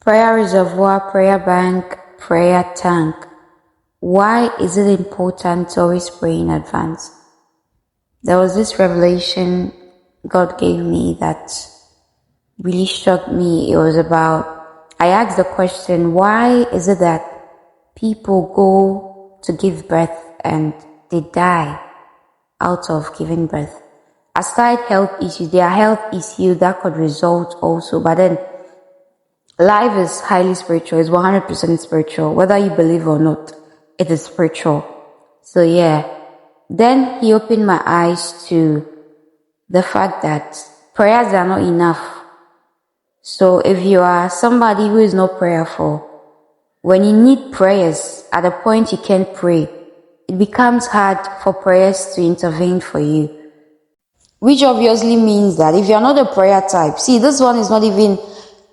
Prayer reservoir, prayer bank, prayer tank. Why is it important to always pray in advance? There was this revelation God gave me that really shocked me. It was about, I asked the question, why is it that people go to give birth and they die out of giving birth? Aside health issues, there are health issues that could result also, but then life is highly spiritual. It's 100% spiritual. Whether you believe or not, it is spiritual. So yeah. Then he opened my eyes to the fact that prayers are not enough. So if you are somebody who is not prayerful, when you need prayers at a point you can't pray, it becomes hard for prayers to intervene for you. Which obviously means that if you're not a prayer type, see, this one is not even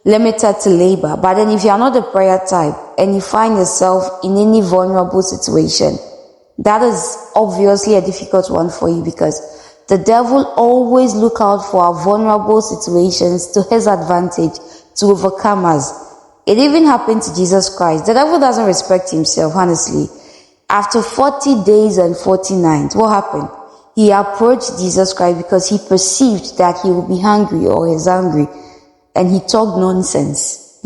limited to labor, but then if you're not a prayer type and you find yourself in any vulnerable situation, that is obviously a difficult one for you, because the devil always look out for our vulnerable situations to his advantage to overcome us. It even happened to Jesus Christ. The devil doesn't respect himself, honestly. After 40 days and 40 nights, what happened? He approached Jesus Christ because he perceived that he would be hungry or he's hungry, and he talked nonsense.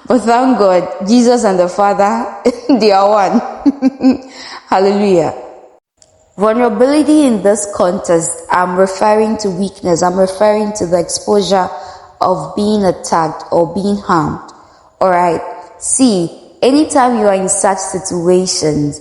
But thank God, Jesus and the Father, they are one. Hallelujah. Vulnerability in this context, I'm referring to weakness. I'm referring to the exposure of being attacked or being harmed. Alright. See, anytime you are in such situations,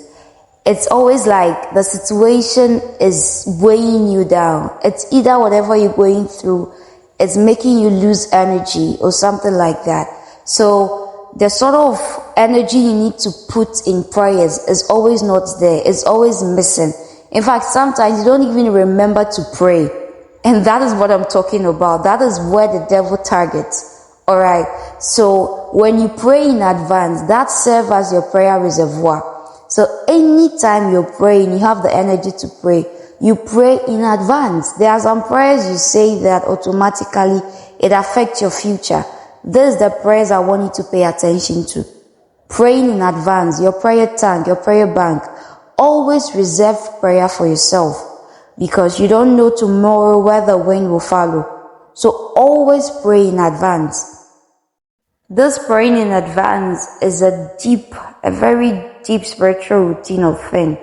it's always like the situation is weighing you down. It's either whatever you're going through, it's making you lose energy or something like that. So the sort of energy you need to put in prayers is always not there. It's always missing. In fact, sometimes you don't even remember to pray. And that is what I'm talking about. That is where the devil targets. Alright. So when you pray in advance, that serves as your prayer reservoir. So anytime you're praying, you have the energy to pray, you pray in advance. There are some prayers you say that automatically it affects your future. These are the prayers I want you to pay attention to. Praying in advance, your prayer tank, your prayer bank. Always reserve prayer for yourself, because you don't know tomorrow where the wind will follow. So always pray in advance. This praying in advance is a very deep spiritual routine of thing.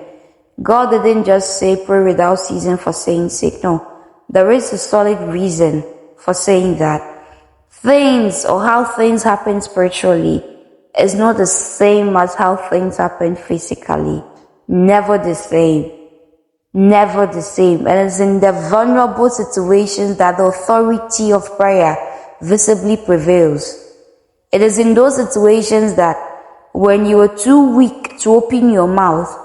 God didn't just say pray without ceasing for saying sake. No, there is a solid reason for saying that. Things or how things happen spiritually is not the same as how things happen physically. Never the same. Never the same. And it's in the vulnerable situations that the authority of prayer visibly prevails. It is in those situations that when you are too weak to open your mouth,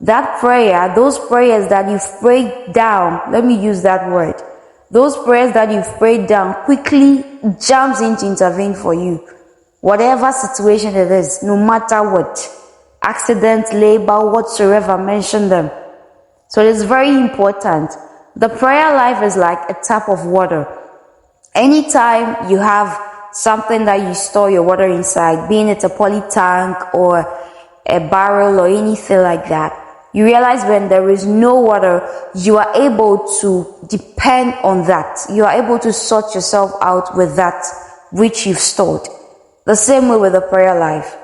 that prayer, those prayers that you've prayed down, let me use that word, those prayers that you've prayed down quickly jumps in to intervene for you. Whatever situation it is, no matter what, accident, labor, whatsoever, mention them. So it is very important. The prayer life is like a tap of water. Anytime you have something that you store your water inside, being it a poly tank or a barrel or anything like that, you realize when there is no water, you are able to depend on that. You are able to sort yourself out with that which you've stored. The same way with the prayer life.